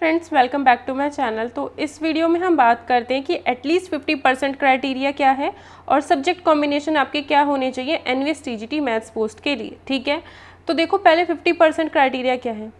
Friends welcome back to my channel. तो इस video में हम बात करते हैं कि एटलीस्ट 50% क्राइटेरिया क्या है और सब्जेक्ट कॉम्बिनेशन आपके क्या होने चाहिए एनवीएस टीजीटी मैथ्स पोस्ट के लिए। ठीक है, तो देखो पहले 50% क्राइटेरिया क्या है।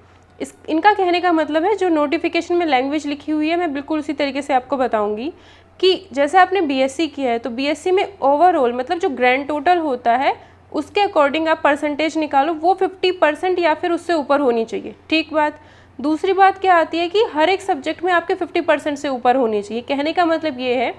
इनका कहने का मतलब है जो नोटिफिकेशन में लैंग्वेज लिखी हुई है मैं बिल्कुल उसी तरीके से आपको बताऊँगी कि जैसे आपने बीएससी किया है तो बीएससी में ओवरऑल मतलब जो ग्रैंड टोटल होता है उसके अकॉर्डिंग आप परसेंटेज निकालो, वो 50% या फिर उससे ऊपर होनी चाहिए। ठीक बात। दूसरी बात क्या आती है कि हर एक सब्जेक्ट में आपके 50% से ऊपर होनी चाहिए। कहने का मतलब ये है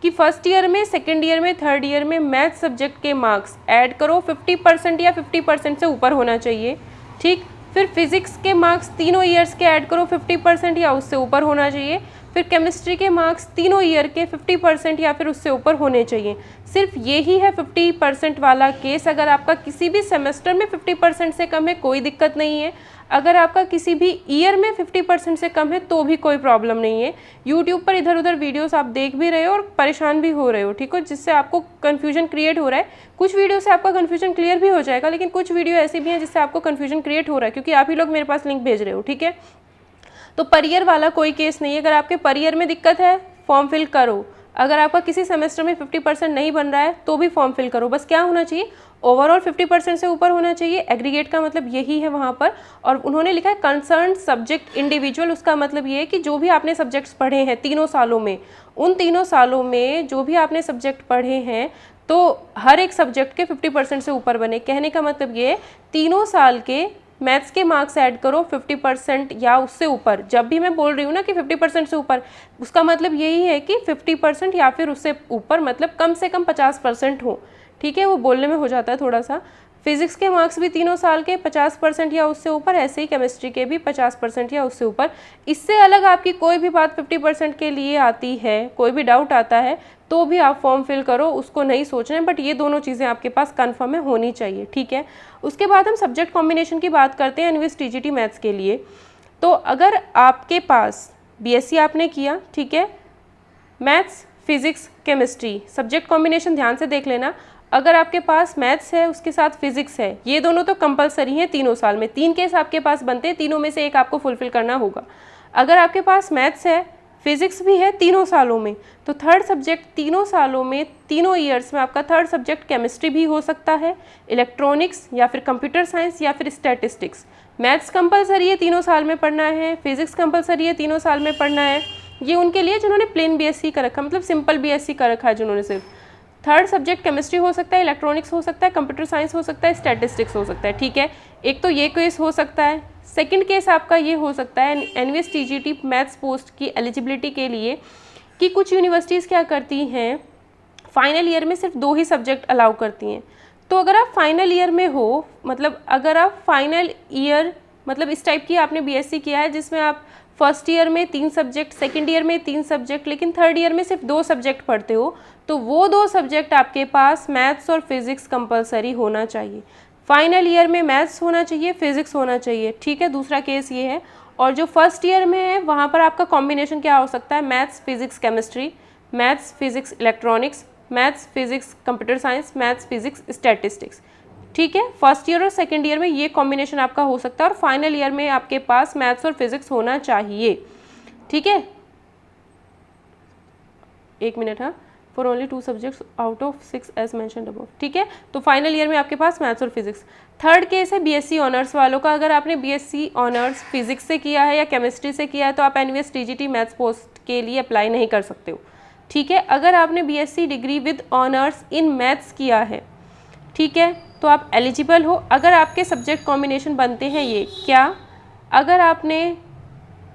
कि फर्स्ट ईयर में, सेकेंड ईयर में, थर्ड ईयर में मैथ सब्जेक्ट के मार्क्स ऐड करो 50% या 50% से ऊपर होना चाहिए। ठीक, फिर फिजिक्स के मार्क्स तीनों ईयर्स के ऐड करो 50% या उससे ऊपर होना चाहिए। फिर केमिस्ट्री के मार्क्स तीनों ईयर के 50% या फिर उससे ऊपर होने चाहिए। सिर्फ यही है 50% वाला केस। अगर आपका किसी भी सेमेस्टर में 50% से कम है कोई दिक्कत नहीं है। अगर आपका किसी भी ईयर में 50% से कम है तो भी कोई प्रॉब्लम नहीं है। यूट्यूब पर इधर उधर वीडियोस आप देख भी रहे हो और परेशान भी हो रहे हो, ठीक हो, जिससे आपको कन्फ्यूजन क्रिएट हो रहा है। कुछ वीडियो से आपका कन्फ्यूजन क्लियर भी हो जाएगा, लेकिन कुछ वीडियो ऐसी भी हैं जिससे आपको कन्फ्यूजन क्रिएट हो रहा है क्योंकि आप ही लोग मेरे पास लिंक भेज रहे हो। ठीक है, तो पर ईयर वाला कोई केस नहीं है। अगर आपके पर ईयर में दिक्कत है फॉर्म फिल करो। अगर आपका किसी सेमेस्टर में 50% नहीं बन रहा है तो भी फॉर्म फिल करो। बस क्या होना चाहिए, ओवरऑल 50% से ऊपर होना चाहिए। एग्रीगेट का मतलब यही है वहाँ पर। और उन्होंने लिखा है कंसर्न सब्जेक्ट इंडिविजुअल। उसका मतलब ये है कि जो भी आपने सब्जेक्ट्स पढ़े हैं तीनों सालों में, उन तीनों सालों में जो भी आपने सब्जेक्ट पढ़े हैं तो हर एक सब्जेक्ट के 50% से ऊपर बने। कहने का मतलब ये है तीनों साल के मैथ्स के मार्क्स ऐड करो 50% या उससे ऊपर। जब भी मैं बोल रही हूँ ना कि 50% से ऊपर, उसका मतलब यही है कि 50% या फिर उससे ऊपर, मतलब कम से कम 50% हो। ठीक है, वो बोलने में हो जाता है थोड़ा सा। फिजिक्स के मार्क्स भी तीनों साल के 50% या उससे ऊपर, ऐसे ही केमिस्ट्री के भी 50% या उससे ऊपर। इससे अलग आपकी कोई भी बात 50% के लिए आती है, कोई भी डाउट आता है तो भी आप फॉर्म फिल करो, उसको नहीं सोचना है। बट ये दोनों चीज़ें आपके पास कन्फर्म है होनी चाहिए। ठीक है, उसके बाद हम सब्जेक्ट कॉम्बिनेशन की बात करते हैं एनवीएस टीजीटी मैथ्स के लिए। तो अगर आपके पास बीएससी आपने किया, ठीक है, maths physics chemistry subject combination ध्यान से देख लेना। अगर आपके पास मैथ्स है उसके साथ फिजिक्स है, ये दोनों तो कंपलसरी हैं तीनों साल में। 3 केस आपके पास बनते हैं, तीनों में से एक आपको फुलफिल करना होगा। अगर आपके पास मैथ्स है फिजिक्स भी है तीनों सालों में, तो थर्ड सब्जेक्ट तीनों सालों में, तीनों ईयर्स में आपका थर्ड सब्जेक्ट केमिस्ट्री भी हो सकता है, इलेक्ट्रॉनिक्स या फिर कंप्यूटर साइंस या फिर स्टैटिस्टिक्स। मैथ्स कंपलसरी है तीनों साल में पढ़ना है, फिजिक्स कंपलसरी है तीनों साल में पढ़ना है। ये उनके लिए जिन्होंने प्लेन बीएससी कर रखा, मतलब सिंपल बीएससी कर रखा है जिन्होंने सिर्फ। थर्ड सब्जेक्ट केमिस्ट्री हो सकता है, इलेक्ट्रॉनिक्स हो सकता है, कंप्यूटर साइंस हो सकता है, स्टैटिस्टिक्स हो सकता है। ठीक है, एक तो ये केस हो सकता है। सेकंड केस आपका ये हो सकता है एनवीएस टीजीटी मैथ्स पोस्ट की एलिजिबिलिटी के लिए कि कुछ यूनिवर्सिटीज़ क्या करती हैं, फाइनल ईयर में सिर्फ 2 ही सब्जेक्ट अलाउ करती हैं। तो अगर आप फाइनल ईयर में हो, मतलब अगर आप फाइनल ईयर, मतलब इस टाइप की आपने बीएससी किया है जिसमें आप फर्स्ट ईयर में 3 सब्जेक्ट, सेकेंड ईयर में 3 सब्जेक्ट, लेकिन थर्ड ईयर में सिर्फ 2 सब्जेक्ट पढ़ते हो, तो वो 2 सब्जेक्ट आपके पास मैथ्स और फिजिक्स कंपलसरी होना चाहिए। फाइनल ईयर में मैथ्स होना चाहिए, फिजिक्स होना चाहिए। ठीक है, दूसरा केस ये है। और जो फर्स्ट ईयर में है वहाँ पर आपका कॉम्बिनेशन क्या हो सकता है, maths physics chemistry, maths physics electronics, maths physics computer science, maths physics statistics. ठीक है, फर्स्ट ईयर और सेकेंड ईयर में ये कॉम्बिनेशन आपका हो सकता है और फाइनल ईयर में आपके पास मैथ्स और फिजिक्स होना चाहिए। ठीक है, 1 मिनट। हाँ, for only 2 subjects out of 6 as mentioned above. ठीक है, तो फाइनल ईयर में आपके पास मैथ्स और फिजिक्स। थर्ड केस है बीएससी ऑनर्स वालों का। अगर आपने बीएससी ऑनर्स फिजिक्स से किया है या केमिस्ट्री से किया है तो आप एनवीएस टीजीटी मैथ्स पोस्ट के लिए अप्लाई नहीं कर सकते हो। ठीक है, अगर आपने BSc degree with honours in maths किया है, ठीक है, तो आप एलिजिबल हो। अगर आपके सब्जेक्ट कॉम्बिनेशन बनते हैं ये क्या, अगर आपने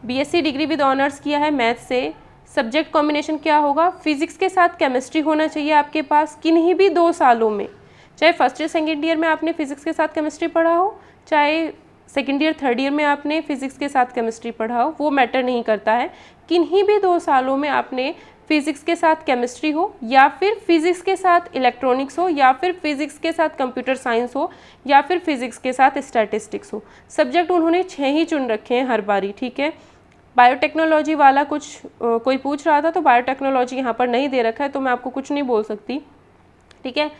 बीएससी डिग्री विद ऑनर्स किया है मैथ्स से, सब्जेक्ट कॉम्बिनेशन क्या होगा, फिजिक्स के साथ केमिस्ट्री होना चाहिए आपके पास किन्हीं भी 2 सालों में। चाहे फर्स्ट ईयर सेकेंड ईयर में आपने फिजिक्स के साथ केमिस्ट्री पढ़ा हो, चाहे सेकेंड ईयर थर्ड ईयर में आपने फिजिक्स के साथ केमिस्ट्री पढ़ा हो, वो मैटर नहीं करता है। किन्हीं भी 2 सालों में आपने फिजिक्स के साथ केमिस्ट्री हो, या फिर फिजिक्स के साथ इलेक्ट्रॉनिक्स हो, या फिर फिजिक्स के साथ कंप्यूटर साइंस हो, या फिर फिजिक्स के साथ स्टैटिस्टिक्स हो। सब्जेक्ट उन्होंने 6 ही चुन रखे हैं हर बारी। ठीक है, बायोटेक्नोलॉजी वाला कुछ कोई पूछ रहा था तो बायोटेक्नोलॉजी यहाँ पर नहीं दे रखा है तो मैं आपको कुछ नहीं बोल सकती। ठीक है,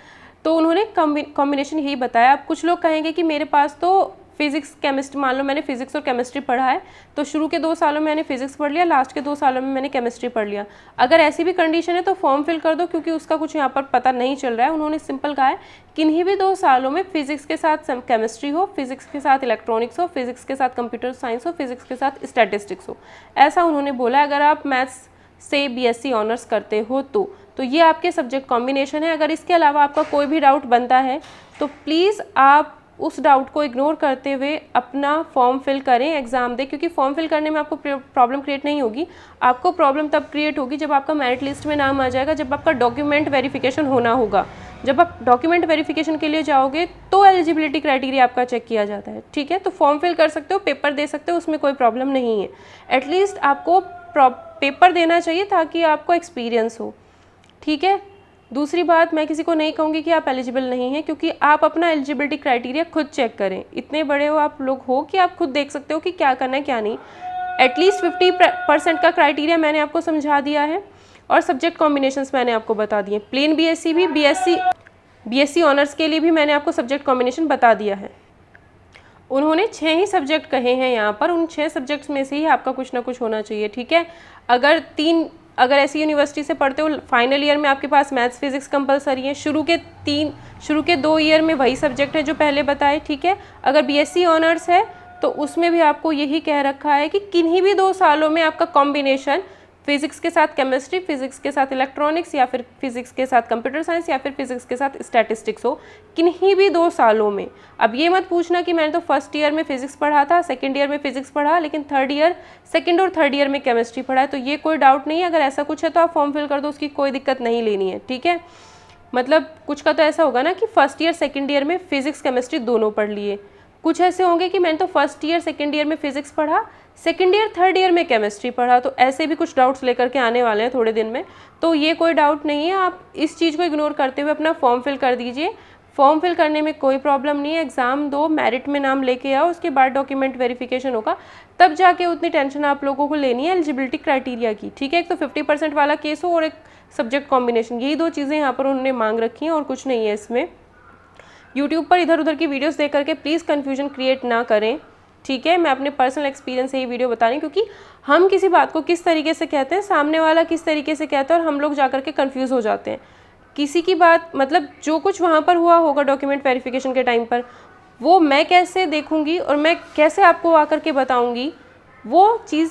तो उन्होंने कॉम्बिनेशन यही बताया। अब कुछ लोग कहेंगे कि मेरे पास तो फिजिक्स केमिस्ट्री, मान लो मैंने फिजिक्स और केमिस्ट्री पढ़ा है तो शुरू के 2 सालों में मैंने फिजिक्स पढ़ लिया, लास्ट के 2 सालों में मैंने केमिस्ट्री पढ़ लिया। अगर ऐसी भी कंडीशन है तो फॉर्म फिल कर दो, क्योंकि उसका कुछ यहाँ पर पता नहीं चल रहा है। उन्होंने सिंपल कहा है किन्हीं भी 2 सालों में फिजिक्स के साथ केमिस्ट्री हो, फिजिक्स के साथ इलेक्ट्रॉनिक्स हो, फिजिक्स के साथ कंप्यूटर साइंस हो, फिजिक्स के साथ स्टैटिस्टिक्स हो, ऐसा उन्होंने बोला है। अगर आप मैथ्स से बीएससी ऑनर्स करते हो तो ये आपके सब्जेक्ट कॉम्बिनेशन है। अगर इसके अलावा आपका कोई भी डाउट बनता है तो प्लीज़ आप उस डाउट को इग्नोर करते हुए अपना फॉर्म फिल करें, एग्ज़ाम दें, क्योंकि फॉर्म फिल करने में आपको प्रॉब्लम क्रिएट नहीं होगी। आपको प्रॉब्लम तब क्रिएट होगी जब आपका मेरिट लिस्ट में नाम आ जाएगा, जब आपका डॉक्यूमेंट वेरिफिकेशन होना होगा। जब आप डॉक्यूमेंट वेरिफिकेशन के लिए जाओगे तो एलिजिबिलिटी क्राइटेरिया आपका चेक किया जाता है, ठीक है। तो फॉर्म फिल कर सकते हो, पेपर दे सकते हो, उसमें कोई प्रॉब्लम नहीं है। एटलीस्ट आपको पेपर देना चाहिए ताकि आपको एक्सपीरियंस हो, ठीक है। दूसरी बात, मैं किसी को नहीं कहूँगी कि आप एलिजिबल नहीं हैं, क्योंकि आप अपना एलिजिबिलिटी क्राइटेरिया खुद चेक करें। इतने बड़े हो आप लोग हो कि आप खुद देख सकते हो कि क्या करना है क्या नहीं। एटलीस्ट 50% का क्राइटेरिया मैंने आपको समझा दिया है और सब्जेक्ट कॉम्बिनेशंस मैंने आपको बता दिए। प्लेन बीएससी भी, बीएससी ऑनर्स के लिए भी मैंने आपको सब्जेक्ट कॉम्बिनेशन बता दिया है। उन्होंने 6 ही सब्जेक्ट कहे हैं यहाँ पर, उन 6 सब्जेक्ट्स में से ही आपका कुछ ना कुछ होना चाहिए, ठीक है। अगर ऐसी यूनिवर्सिटी से पढ़ते हो, फाइनल ईयर में आपके पास मैथ्स फिजिक्स कंपलसरी है, शुरू के 2 ईयर में वही सब्जेक्ट है जो पहले बताए, ठीक है। अगर बीएससी ऑनर्स है तो उसमें भी आपको यही कह रखा है कि किन्हीं भी 2 सालों में आपका कॉम्बिनेशन फिजिक्स के साथ केमिस्ट्री, फिजिक्स के साथ इलेक्ट्रॉनिक्स, या फिर फिजिक्स के साथ कंप्यूटर साइंस, या फिर फिजिक्स के साथ स्टैटिस्टिक्स हो, किन्हीं भी 2 सालों में। अब ये मत पूछना कि मैंने तो फर्स्ट ईयर में फिजिक्स पढ़ा था, सेकंड ईयर में फिजिक्स पढ़ा, लेकिन सेकंड और थर्ड ईयर में केमिस्ट्री पढ़ा है, तो ये कोई डाउट नहीं है। अगर ऐसा कुछ है तो आप फॉर्म फिल कर दो, उसकी कोई दिक्कत नहीं लेनी है, ठीक है। मतलब कुछ का तो ऐसा होगा ना कि फर्स्ट ईयर सेकेंड ईयर में फिजिक्स केमिस्ट्री दोनों पढ़ लिए, कुछ ऐसे होंगे कि मैंने तो फर्स्ट ईयर सेकेंड ईयर में फिजिक्स पढ़ा, सेकेंड ईयर थर्ड ईयर में केमिस्ट्री पढ़ा, तो ऐसे भी कुछ डाउट्स लेकर के आने वाले हैं थोड़े दिन में। तो ये कोई डाउट नहीं है, आप इस चीज़ को इग्नोर करते हुए अपना फॉर्म फिल कर दीजिए। फॉर्म फिल करने में कोई प्रॉब्लम नहीं है, एग्ज़ाम दो, मेरिट में नाम लेके आओ, उसके बाद डॉक्यूमेंट वेरिफिकेशन होगा, तब जाके उतनी टेंशन आप लोगों को लेनी है एलिजिबिलिटी क्राइटेरिया की, ठीक है। एक तो 50% वाला केस हो और एक सब्जेक्ट कॉम्बिनेशन, यही 2 चीज़ें यहाँ पर उन्होंने मांग रखी हैं और कुछ नहीं है इसमें। यूट्यूब पर इधर उधर की वीडियोस देख करके प्लीज़ कन्फ्यूजन क्रिएट ना करें, ठीक है। मैं अपने पर्सनल एक्सपीरियंस से ये वीडियो बता रही हूँ, क्योंकि हम किसी बात को किस तरीके से कहते हैं, सामने वाला किस तरीके से कहता है, और हम लोग जा करके कन्फ्यूज़ हो जाते हैं। किसी की बात, मतलब जो कुछ वहाँ पर हुआ होगा डॉक्यूमेंट वेरिफिकेशन के टाइम पर, वो मैं कैसे देखूँगी और मैं कैसे आपको आकर के बताऊँगी, वो चीज़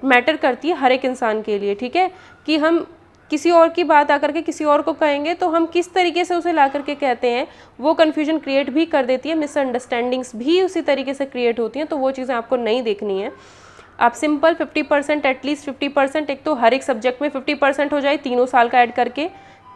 मैटर करती है हर एक इंसान के लिए, ठीक है। कि हम किसी और की बात आकर के किसी और को कहेंगे तो हम किस तरीके से उसे ला करके कहते हैं, वो कन्फ्यूजन क्रिएट भी कर देती है, मिसअंडरस्टैंडिंग्स भी उसी तरीके से क्रिएट होती हैं। तो वो चीज़ें आपको नहीं देखनी है। आप सिंपल 50%, एटलीस्ट 50%, एक तो हर एक सब्जेक्ट में 50% हो जाए, 3 साल का ऐड करके,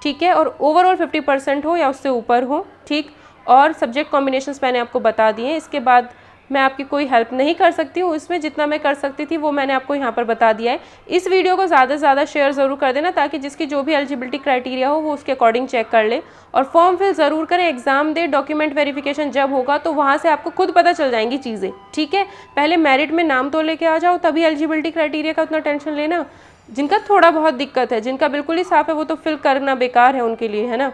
ठीक है, और ओवरऑल 50% हो या उससे ऊपर हो, ठीक। और सब्जेक्ट कॉम्बिनेशंस मैंने आपको बता दिए हैं। इसके बाद मैं आपकी कोई हेल्प नहीं कर सकती हूँ, इसमें जितना मैं कर सकती थी वो मैंने आपको यहाँ पर बता दिया है। इस वीडियो को ज़्यादा से ज़्यादा शेयर ज़रूर कर देना, ताकि जिसकी जो भी एलिजिबिलिटी क्राइटेरिया हो वो उसके अकॉर्डिंग चेक कर ले, और फॉर्म फिल ज़रूर करें, एग्जाम दे, डॉक्यूमेंट वेरिफिकेशन जब होगा तो वहाँ से आपको खुद पता चल जाएंगी चीज़ें, ठीक है। पहले मेरिट में नाम तो लेके आ जाओ, तभी एलिजिबिलिटी क्राइटेरिया का उतना टेंशन लेना। जिनका थोड़ा बहुत दिक्कत है, जिनका बिल्कुल ही साफ है, वो तो फिल करना बेकार है उनके लिए, है ना।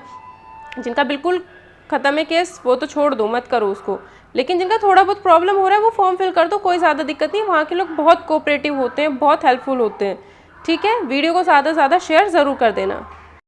जिनका बिल्कुल ख़त्म है केस, वो तो छोड़ दो, मत करो उसको। लेकिन जिनका थोड़ा बहुत प्रॉब्लम हो रहा है वो फॉर्म फिल कर दो, कोई ज़्यादा दिक्कत नहीं। वहाँ के लोग बहुत कोऑपरेटिव होते हैं, बहुत हेल्पफुल होते हैं, ठीक है। वीडियो को ज़्यादा से ज़्यादा शेयर ज़रूर कर देना।